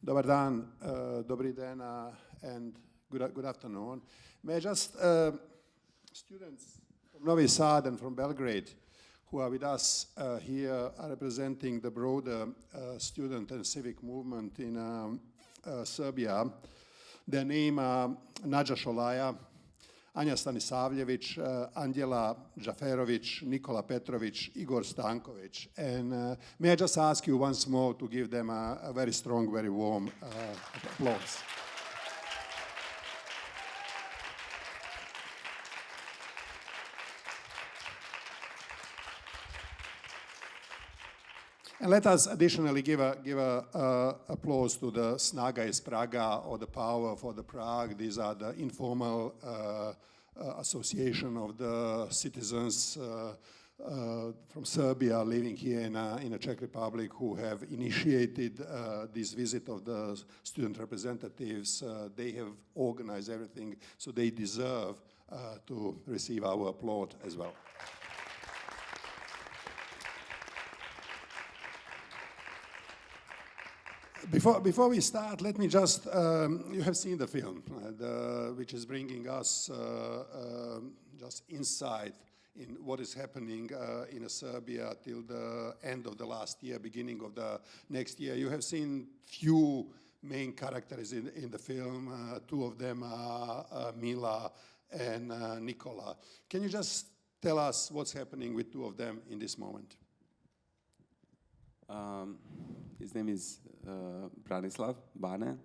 Dobar dan, dobri den, and good afternoon. May I just, students from Novi Sad and from Belgrade who are with us here are representing the broader student and civic movement in Serbia. Their name are Nađa Šolaja, Anja Stanisavljević, Anđela Džaferović, Nikola Petrović, Igor Stanković. And may I just ask you once more to give them a very strong, very warm applause. And let us additionally give a applause to the Snaga iz Praga, or the Power for the Prague. These are the informal association of the citizens from Serbia living here in the Czech Republic who have initiated this visit of the student representatives. They have organized everything, so they deserve to receive our applaud as well. Before we start, let me just, you have seen the film, which is bringing us just insight in what is happening in Serbia till the end of the last year, beginning of the next year. You have seen few main characters in the film. Two of them are Mila and Nikola. Can you just tell us what's happening with two of them in this moment? His name is Branislav Bane,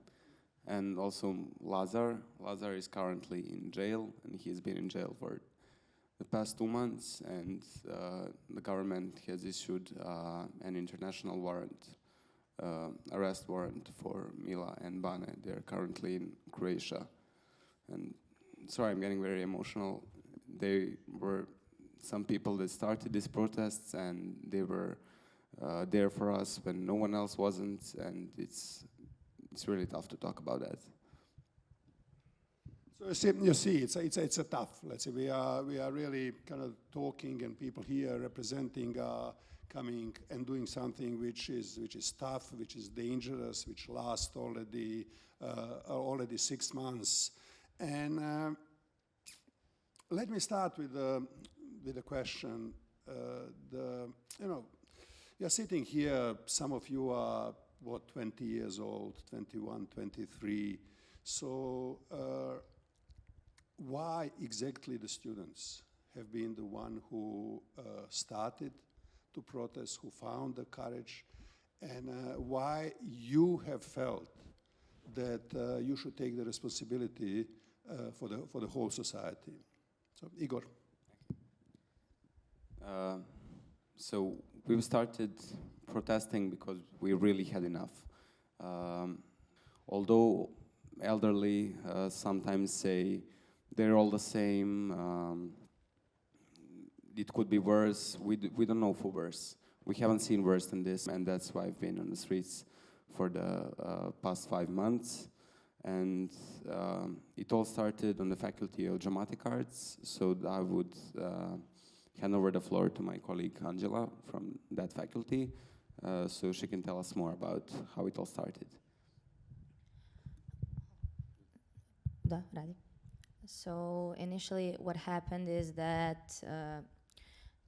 and also Lazar. Lazar is currently in jail, and he's been in jail for the past 2 months, and the government has issued an international warrant, arrest warrant for Mila and Bane. They're currently in Croatia. And sorry, I'm getting very emotional. They were some people that started these protests, and they were there for us when no one else wasn't, and it's really tough to talk about that. So you see, it's a tough. Let's say we are really kind of talking, and people here representing coming and doing something which is tough, which is dangerous, which lasts already 6 months. And let me start with the question. You're sitting here, some of you are, 20 years old, 21, 23. So why exactly the students have been the one who started to protest, who found the courage, and why you have felt that you should take the responsibility for the whole society? So, Igor. So we started protesting because we really had enough. Although elderly sometimes say they're all the same, it could be worse. We don't know for worse. We haven't seen worse than this, and that's why I've been on the streets for the past 5 months. And it all started on the faculty of dramatic arts, so I would hand over the floor to my colleague Angela from that faculty, so she can tell us more about how it all started. So initially what happened is that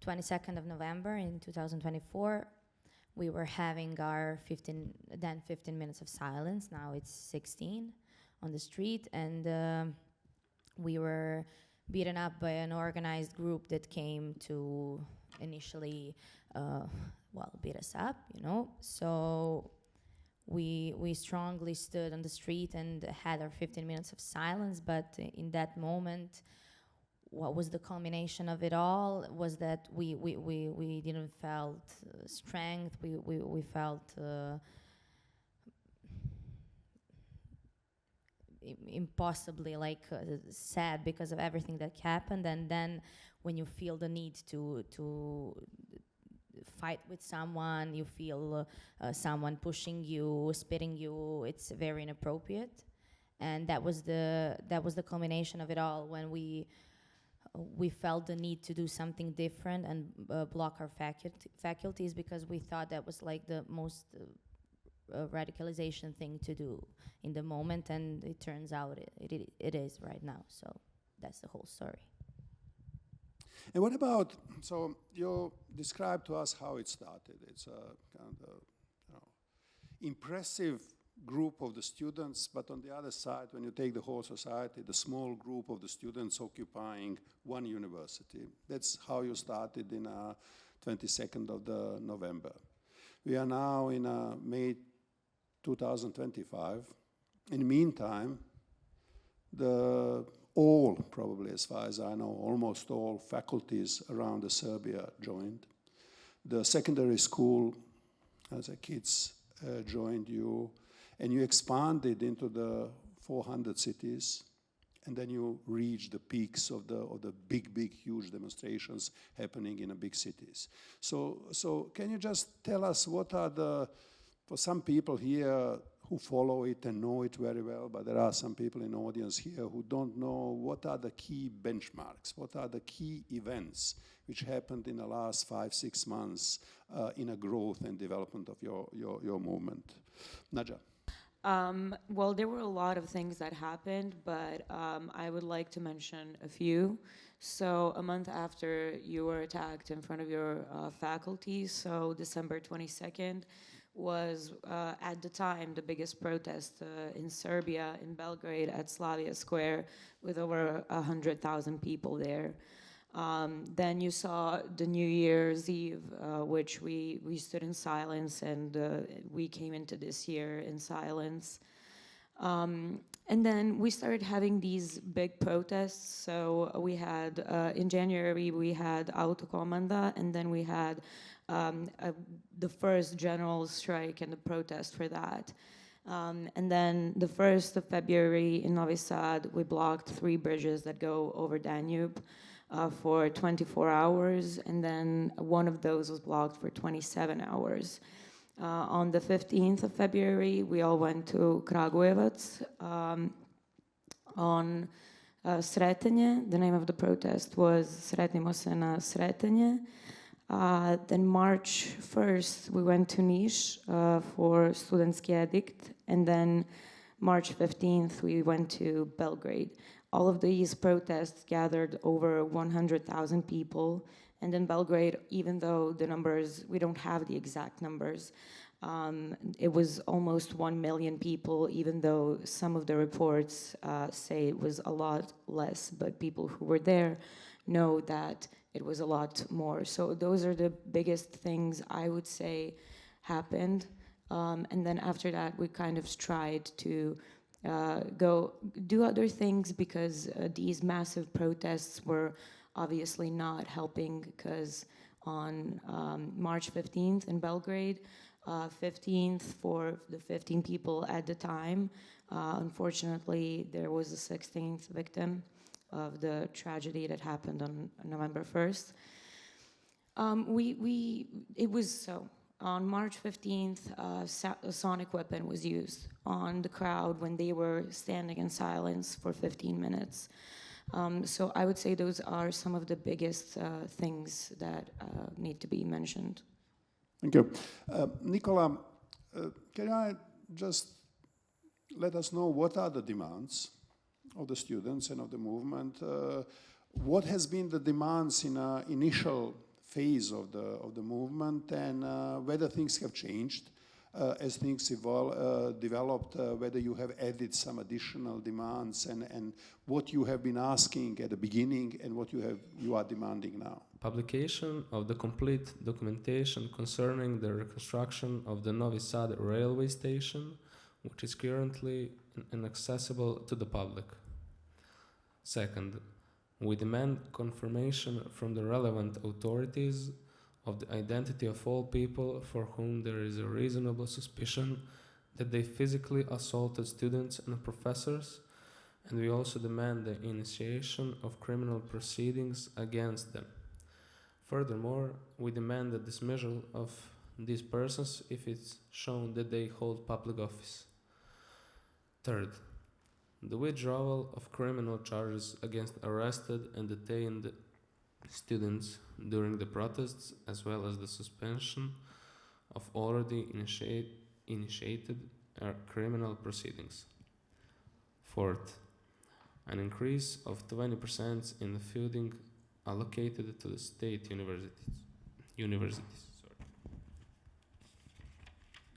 22nd of November in 2024, we were having our 15 minutes of silence. Now it's 16 on the street, and we were beaten up by an organized group that came to initially, beat us up, So we strongly stood on the street and had our 15 minutes of silence, but in that moment, what was the culmination of it all was that we didn't felt strength, we felt impossibly sad because of everything that happened. And then when you feel the need to fight with someone, you feel someone pushing you, spitting you, it's very inappropriate. And that was the culmination of it all, when we felt the need to do something different and block our faculties, because we thought that was like the most radicalization thing to do in the moment, and it turns out it is right now. So that's the whole story. And what about, so you described to us how it started. It's a kind of, impressive group of the students, but on the other side, when you take the whole society, the small group of the students occupying one university. That's how you started in 22nd of the November. We are now in May 2025. In the meantime, probably as far as I know, almost all faculties around the Serbia joined. The secondary school, as a kids, joined you, and you expanded into the 400 cities, and then you reached the peaks of the big, huge demonstrations happening in the big cities. So can you just tell us what are for some people here who follow it and know it very well, but there are some people in the audience here who don't know what are the key benchmarks, what are the key events which happened in the last 5-6 months in a growth and development of your movement. Nadia. Well, there were a lot of things that happened, but I would like to mention a few. So a month after you were attacked in front of your faculty, so December 22nd, was at the time the biggest protest in Serbia, in Belgrade at Slavia Square, with over 100,000 people there. Then you saw the New Year's Eve, which we stood in silence, and we came into this year in silence. And then we started having these big protests. So we had, in January, we had Autokomanda, and then we had the first general strike and the protest for that. And then the 1st of February in Novi Sad, we blocked 3 bridges that go over Danube for 24 hours, and then one of those was blocked for 27 hours. On the 15th of February, we all went to Kragujevac. On Sretenje, the name of the protest was Sretnimo se na Sretenje. Then March 1st, we went to Niš for Studentski edict, and then March 15th, we went to Belgrade. All of these protests gathered over 100,000 people, and in Belgrade, even though the numbers, we don't have the exact numbers, it was almost 1 million people, even though some of the reports say it was a lot less, but people who were there know that it was a lot more. So those are the biggest things I would say happened. And then after that, we kind of tried to go do other things, because these massive protests were obviously not helping, because on March 15th in Belgrade, 15th for the 15 people at the time, unfortunately there was a 16th victim of the tragedy that happened on November 1st. It was so. On March 15th, a sonic weapon was used on the crowd when they were standing in silence for 15 minutes. So I would say those are some of the biggest things that need to be mentioned. Thank you. Nicola, can I just let us know what are the demands of the students and of the movement? What has been the demands in initial phase of the movement, and whether things have changed as things developed, whether you have added some additional demands, and what you have been asking at the beginning and what you are demanding now? Publication of the complete documentation concerning the reconstruction of the Novi Sad railway station, which is currently inaccessible to the public. Second, we demand confirmation from the relevant authorities of the identity of all people for whom there is a reasonable suspicion that they physically assaulted students and professors, and we also demand the initiation of criminal proceedings against them. Furthermore, we demand the dismissal of these persons if it's shown that they hold public office. Third, the withdrawal of criminal charges against arrested and detained students during the protests, as well as the suspension of already initiated criminal proceedings. Fourth, an increase of 20% in the funding allocated to the state universities.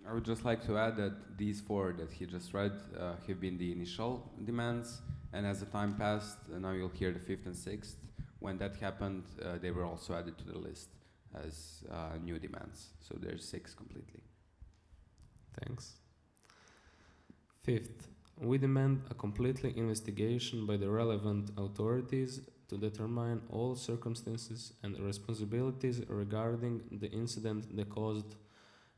I would just like to add that these four that he just read have been the initial demands, and as the time passed, now you'll hear the fifth and sixth. When that happened, they were also added to the list as new demands. So there's 6 completely. Thanks. Fifth, we demand a completely investigation by the relevant authorities to determine all circumstances and responsibilities regarding the incident that caused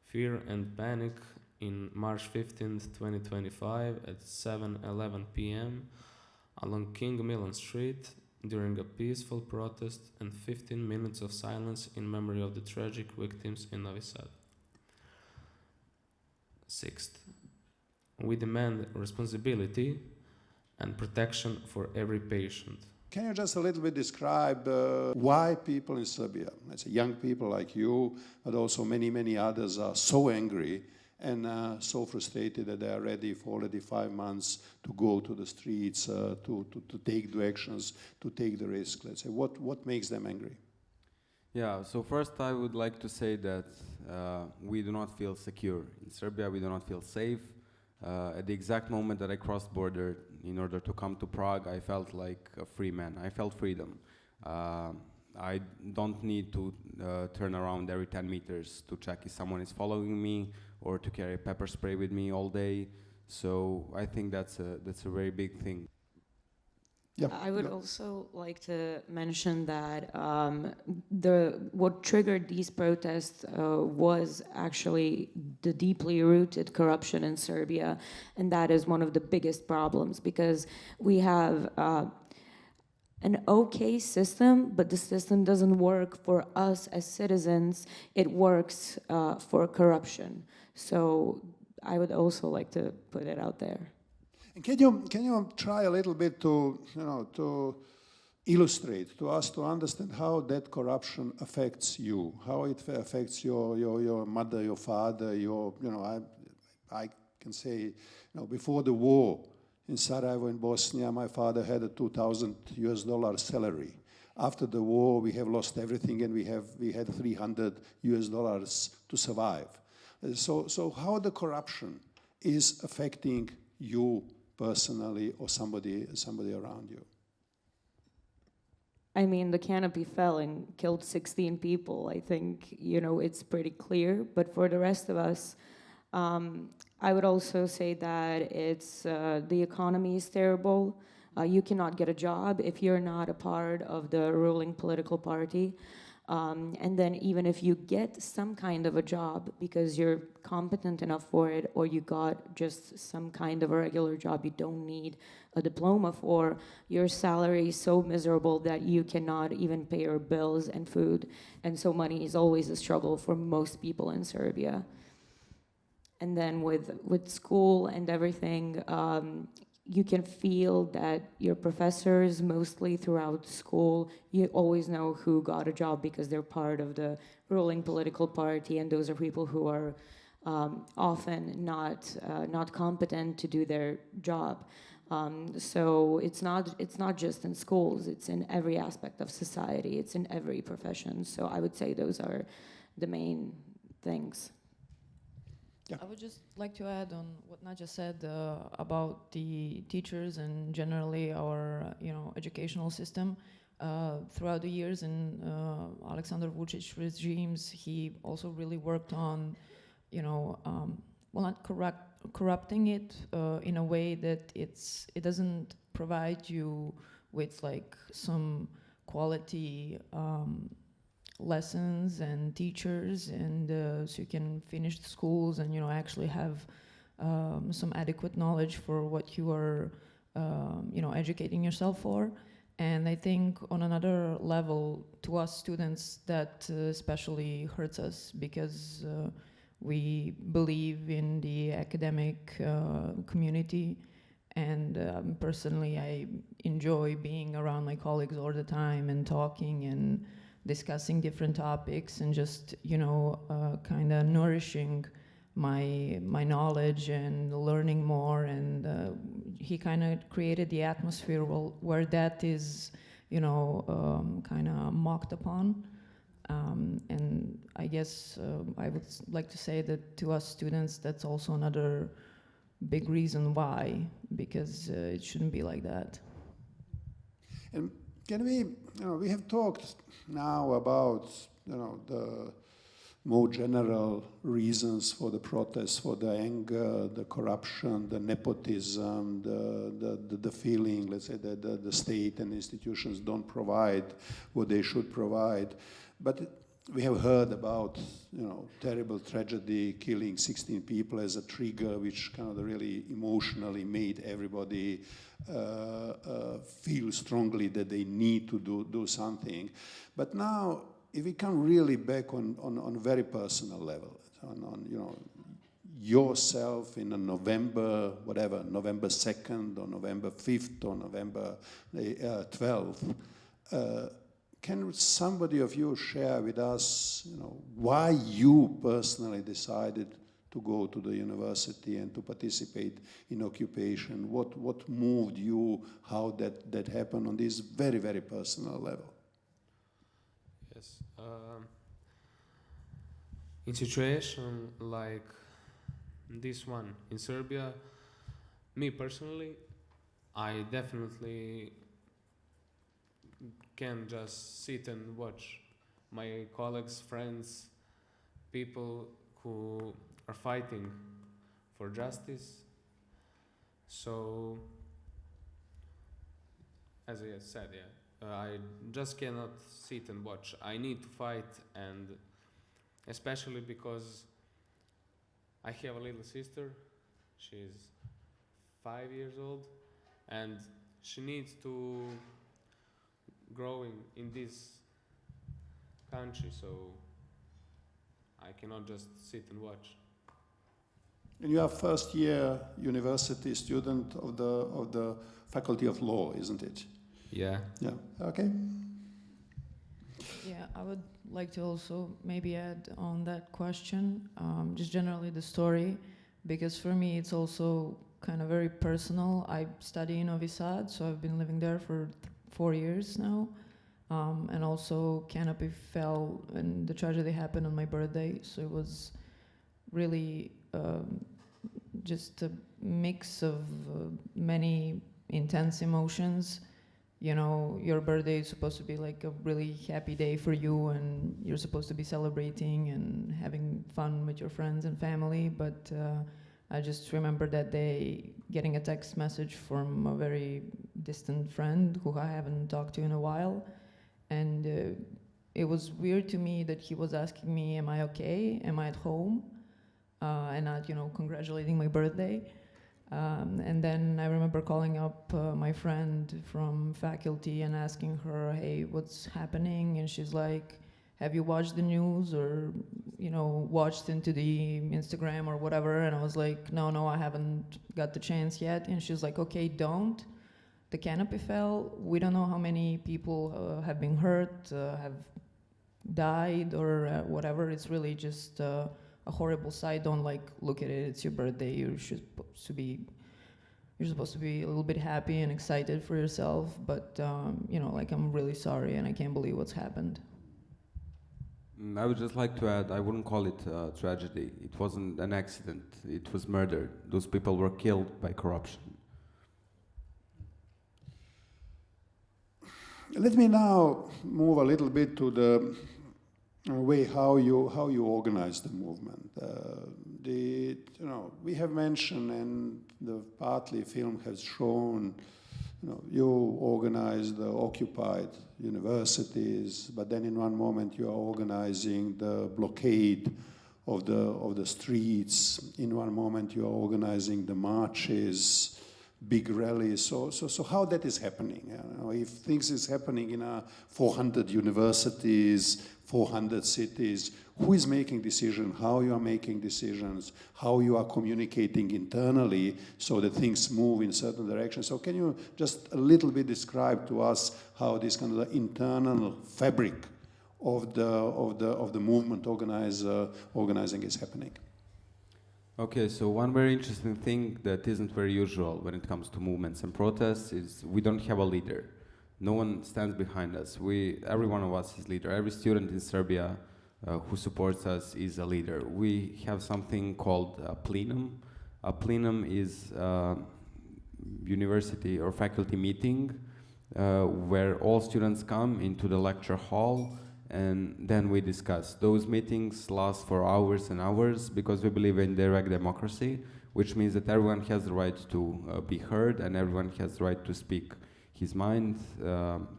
fear and panic in March 15th, 2025 at 7:11 p.m. along King Milan Street during a peaceful protest, and 15 minutes of silence in memory of the tragic victims in Novi Sad. Sixth, we demand responsibility and protection for every patient. Can you just a little bit describe why people in Serbia, let's say young people like you, but also many, many others are so angry and so frustrated that they are ready for already 5 months to go to the streets, to take the actions, to take the risk, let's say. What makes them angry? Yeah, so first I would like to say that we do not feel secure. In Serbia, we do not feel safe. At the exact moment that I crossed border in order to come to Prague, I felt like a free man. I felt freedom. I don't need to turn around every 10 meters to check if someone is following me or to carry pepper spray with me all day. So I think that's a very big thing. Yeah. I would also like to mention that what triggered these protests was actually the deeply rooted corruption in Serbia, and that is one of the biggest problems, because we have an okay system, but the system doesn't work for us as citizens. It works for corruption. So I would also like to put it out there. And can you try a little bit to illustrate to us to understand how that corruption affects you, how it affects your mother, your father, I can say, before the war in Sarajevo in Bosnia, my father had a $2,000 salary. After the war, we have lost everything, and we had $300 to survive. So how the corruption is affecting you personally or somebody around you? I mean, the canopy fell and killed 16 people. I think, it's pretty clear. But for the rest of us, I would also say that it's the economy is terrible. You cannot get a job if you're not a part of the ruling political party. And then even if you get some kind of a job because you're competent enough for it, or you got just some kind of a regular job you don't need a diploma for, your salary is so miserable that you cannot even pay your bills and food. And so money is always a struggle for most people in Serbia. And then with school and everything, you can feel that your professors, mostly throughout school, you always know who got a job because they're part of the ruling political party, and those are people who are often not competent to do their job. So it's not just in schools; it's in every aspect of society. It's in every profession. So I would say those are the main things. Yeah. I would just like to add on what Nadja said about the teachers and generally our educational system. Throughout the years in Aleksandar Vučić regimes, he also really worked on, not corrupting it in a way that it doesn't provide you with like some quality lessons and teachers, and so you can finish the schools and actually have some adequate knowledge for what you are educating yourself for. And I think on another level, to us students, that especially hurts us because we believe in the academic community, and personally I enjoy being around my colleagues all the time and talking and discussing different topics and just kind of nourishing my knowledge and learning more, and he kind of created the atmosphere where that is, kind of mocked upon. And I guess I would like to say that to us students, that's also another big reason why, because it shouldn't be like that. And can we have talked now about, the more general reasons for the protests, for the anger, the corruption, the nepotism, the feeling, let's say, that the state and institutions don't provide what they should provide. But we have heard about, terrible tragedy, killing 16 people as a trigger, which kind of really emotionally made everybody feel strongly that they need to do something. But now, if we come really back on a very personal level, on yourself in a November 2nd or November 5th or November 12th, can somebody of you share with us, why you personally decided to go to the university and to participate in occupation? What moved you? How that happened on this very, very personal level? Yes. In situation like this one in Serbia, me personally, I definitely can just sit and watch my colleagues, friends, people who are fighting for justice. So, as I said, I just cannot sit and watch. I need to fight, and especially because I have a little sister. She's 5 years old, and she needs to grow in this country, so I cannot just sit and watch. And you are first year university student of the Faculty of Law, isn't it? Yeah. Yeah. Okay. Yeah, I would like to also maybe add on that question, just generally the story, because for me it's also kind of very personal. I study in Novi Sad, so I've been living there for 4 years now, and also Canopy fell and the tragedy happened on my birthday, so it was really just a mix of many intense emotions. Your birthday is supposed to be like a really happy day for you, and you're supposed to be celebrating and having fun with your friends and family, but I just remember that day getting a text message from a very distant friend who I haven't talked to in a while, and it was weird to me that he was asking me, am I okay? Am I at home? And not, congratulating my birthday. And then I remember calling up my friend from faculty and asking her, hey, what's happening? And she's like, have you watched the news or, watched into the Instagram or whatever? And I was like, no, I haven't got the chance yet. And she's like, okay, don't. The canopy fell. We don't know how many people have been hurt, have died or whatever. It's really just a horrible sight. Don't look at it. It's your birthday. You're supposed to be a little bit happy and excited for yourself. But I'm really sorry and I can't believe what's happened. I would just like to add, I wouldn't call it a tragedy. It wasn't an accident. It was murder. Those people were killed by corruption. Let me now move a little bit to the way how you organize the movement. We have mentioned, and the partly film has shown, you organize the occupied universities, but then in one moment you are organizing the blockade of the streets. In one moment you are organizing the marches, big rallies. So how that is happening? If things is happening in 400 universities, 400 cities, who is making decisions, how you are making decisions, how you are communicating internally so that things move in certain directions. So can you just a little bit describe to us how this kind of internal fabric of the movement organizing is happening? Okay, so one very interesting thing that isn't very usual when it comes to movements and protests is we don't have a leader. No one stands behind us. Every one of us is leader. Every student in Serbia who supports us is a leader. We have something called a plenum. A plenum is university or faculty meeting where all students come into the lecture hall and then we discuss. Those meetings last for hours and hours because we believe in direct democracy, which means that everyone has the right to be heard and everyone has the right to speak his mind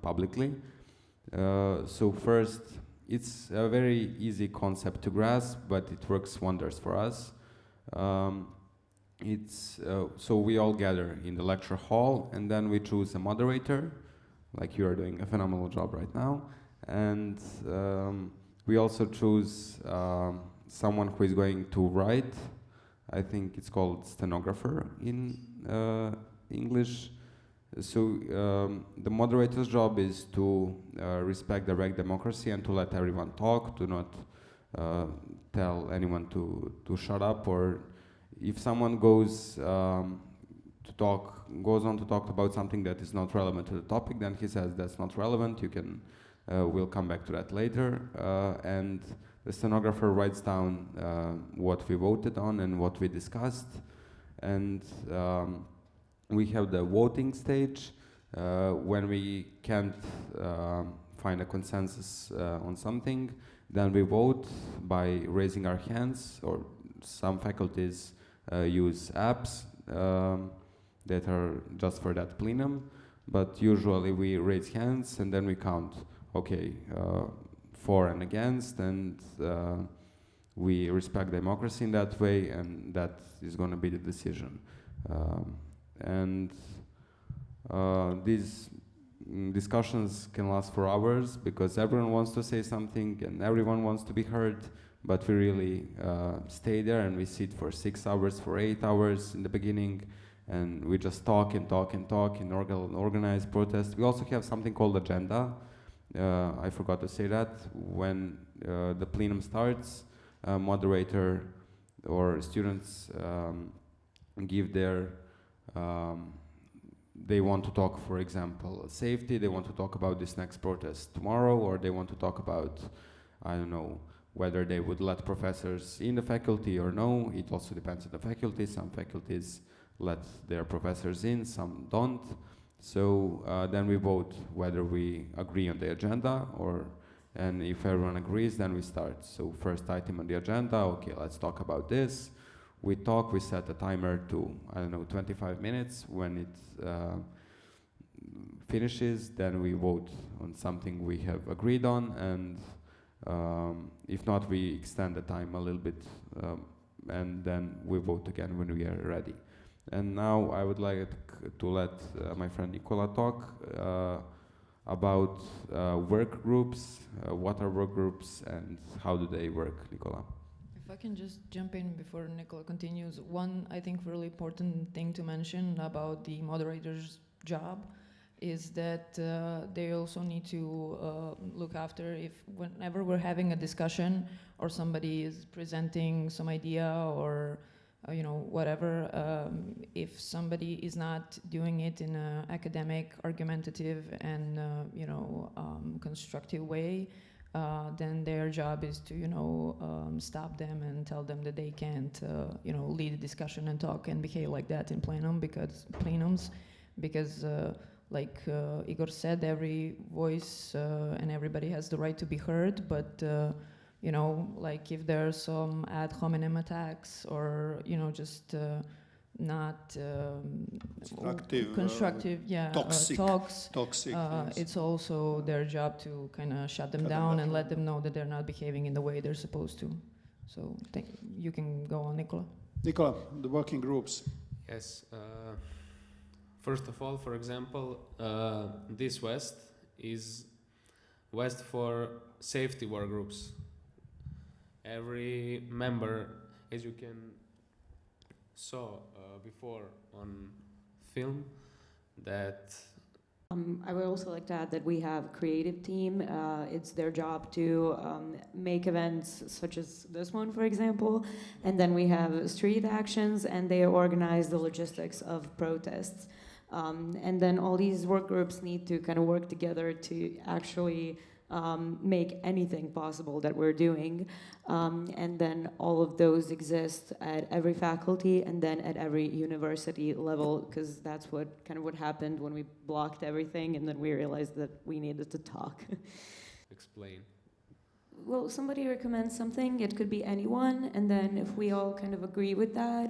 publicly. So first, it's a very easy concept to grasp, but it works wonders for us. So we all gather in the lecture hall and then we choose a moderator, like you are doing a phenomenal job right now. And we also choose someone who is going to write. I think it's called stenographer in English. So the moderator's job is to respect direct democracy and to let everyone talk, to not tell anyone to shut up, or if someone goes on to talk about something that is not relevant to the topic, then he says that's not relevant. You can we'll come back to that later. And the stenographer writes down what we voted on and what we discussed. And we have the voting stage when we can't find a consensus on something. Then we vote by raising our hands, or some faculties use apps that are just for that plenum. But usually we raise hands and then we count. Okay, for and against, and we respect democracy in that way, and that is going to be the decision. These discussions can last for hours because everyone wants to say something and everyone wants to be heard, but we really stay there and we sit for 6 hours, for 8 hours in the beginning, and we just talk and talk and talk and organize protests. We also have something called agenda. I forgot to say that. When the plenum starts, moderator or students give their, they want to talk, for example, safety, they want to talk about this next protest tomorrow, or they want to talk about, I don't know, whether they would let professors in the faculty or no. It also depends on the faculty. Some faculties let their professors in, some don't. So then we vote whether we agree on the agenda, and if everyone agrees, then we start. So first item on the agenda, okay, let's talk about this. We talk, we set a timer to, I don't know, 25 minutes. When it finishes, then we vote on something we have agreed on, and if not, we extend the time a little bit, and then we vote again when we are ready. And now I would like to let my friend Nicola talk about work groups. What are work groups and how do they work, Nicola? If I can just jump in before Nicola continues, one, I think, really important thing to mention about the moderator's job is that they also need to look after whenever we're having a discussion or somebody is presenting some idea or whatever, if somebody is not doing it in an academic, argumentative, and constructive way, then their job is to stop them and tell them that they can't lead a discussion and talk and behave like that in plenums because like Igor said, every voice and everybody has the right to be heard, but like if there are some ad hominem attacks or just not constructive talks, it's also their job to kind of shut them down and let them know that they're not behaving in the way they're supposed to. So you can go on, Nicola. Nicola, the working groups. Yes. First of all, for example, this West is West for safety work groups. Every member, as you can saw before on film, that I would also like to add that we have a creative team. It's their job to make events such as this one, for example. And then we have street actions, and they organize the logistics of protests. And then all these work groups need to kind of work together to actually make anything possible that we're doing. And then all of those exist at every faculty and then at every university level, because that's what happened when we blocked everything, and then we realized that we needed to talk. Explain. Well, somebody recommends something, it could be anyone, and then if we all kind of agree with that,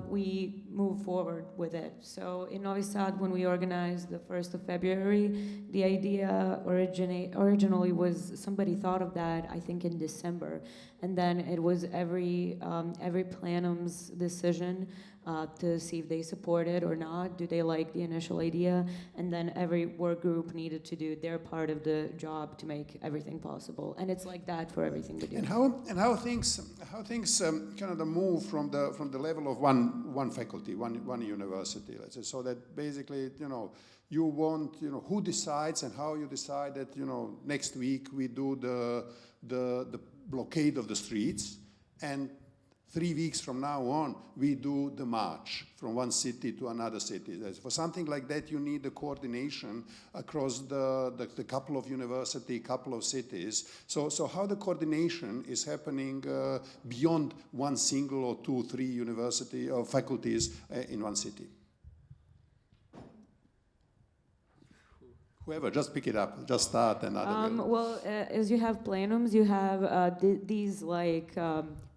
we move forward with it. So in Novi Sad, when we organized the 1st of February, the idea originally was, somebody thought of that, I think in December, and then it was every plenum's decision to see if they support it or not. Do they like the initial idea? And then every work group needed to do their part of the job to make everything possible. And it's like that for everything we do. And how things kind of the move from the level of one faculty, one university, let's say, so that basically you want who decides and how you decide that next week we do the blockade of the streets, and 3 weeks from now on, we do the march from one city to another city. For something like that, you need the coordination across the couple of universities, couple of cities. So how the coordination is happening beyond one single or 2, 3 university or faculties in one city? Whoever, just pick it up, just start another. Well, as you have plenums, you have these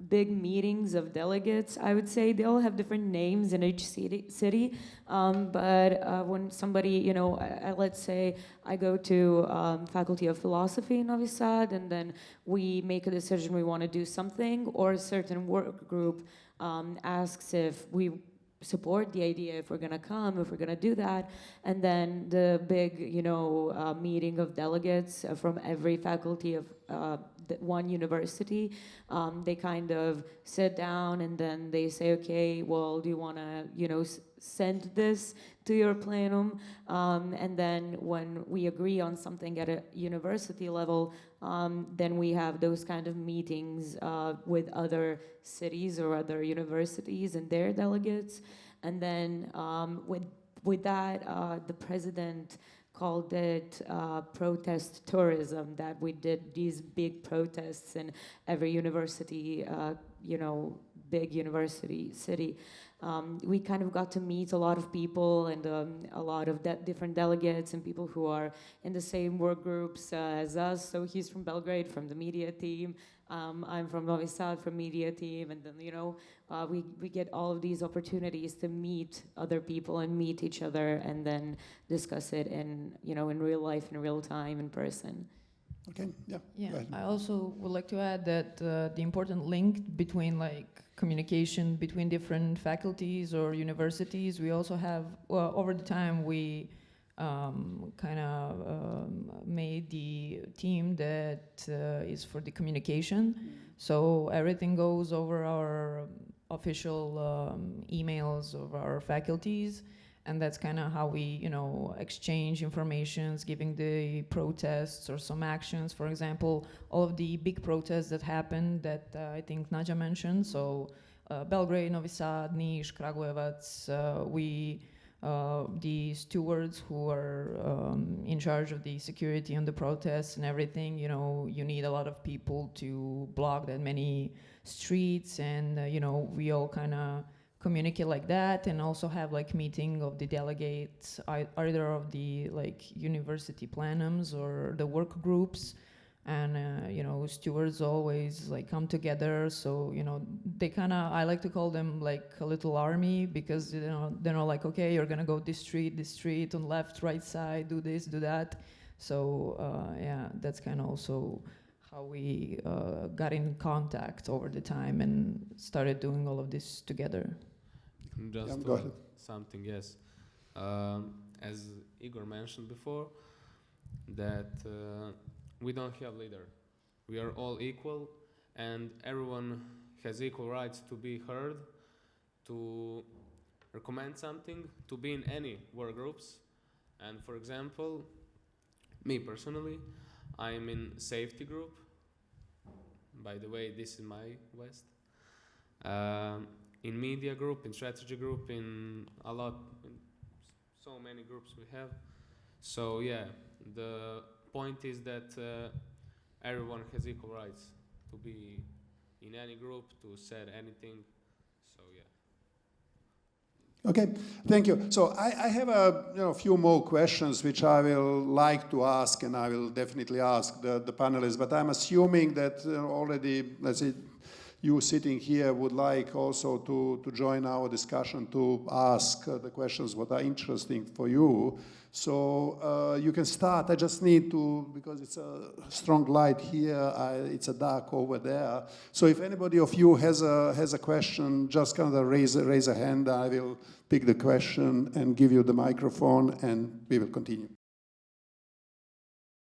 big meetings of delegates. I would say they all have different names in each city. But when somebody, let's say I go to Faculty of Philosophy in Novi Sad, and then we make a decision we want to do something, or a certain work group asks if we support the idea, if we're going to come, if we're going to do that. And then the big, meeting of delegates from every faculty of one university, they kind of sit down and then they say, okay, well, do you want to, send this to your plenum? And then when we agree on something at a university level, then we have those kind of meetings with other cities or other universities and their delegates. And then with that, the president called it protest tourism, that we did these big protests in every university, big university city. We kind of got to meet a lot of people and a lot of different delegates and people who are in the same work groups as us. So he's from Belgrade, from the media team. I'm from Novi Sad, from media team. And then, we get all of these opportunities to meet other people and meet each other and then discuss it in real life, in real time, in person. Okay, yeah. Yeah, I also would like to add that the important link between communication between different faculties or universities, we also have, over the time we kind of made the team that is for the communication. So everything goes over our official emails of our faculties. And that's kind of how we, exchange informations, giving the protests or some actions. For example, all of the big protests that happened that I think Nadia mentioned. So Belgrade, Novi Sad, Niš, Kragujevac, the stewards who are in charge of the security and the protests and everything, you need a lot of people to block that many streets. And, we all kind of communicate like that, and also have meeting of the delegates, either of the university plenums or the work groups, and stewards always come together. So they kind of, I like to call them a little army, because they're not okay, you're gonna go this street on left, right side, do this, do that. So yeah, that's kind of also how we got in contact over the time and started doing all of this together. Just go ahead. Something, yes. As Igor mentioned before, that we don't have leader. We are all equal, and everyone has equal rights to be heard, to recommend something, to be in any work groups, And for example, me personally, I'm in safety group. By the way, this is my West. In media group, in strategy group, in so many groups we have. So yeah, the point is that everyone has equal rights to be in any group, to say anything. So yeah. Okay, thank you. So I have a few more questions which I will like to ask, and I will definitely ask the panelists. But I'm assuming that already, let's say, you sitting here would like also to join our discussion, to ask the questions what are interesting for you. So you can start. I just need to, because it's a strong light here, it's a dark over there. So if anybody of you has a question, just kind of raise a hand. I will pick the question and give you the microphone, and we will continue.